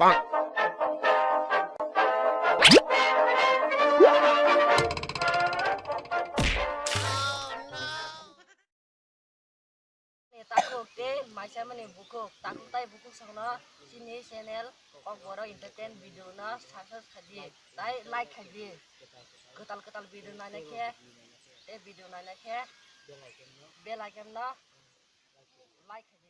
Takut deh, macam mana buku, takut tay buku sana sini channel, kok baru entertain video na, subscribe kaji, tay like kaji, ketal video nanya ke, video nanya ke, bel icon na, like.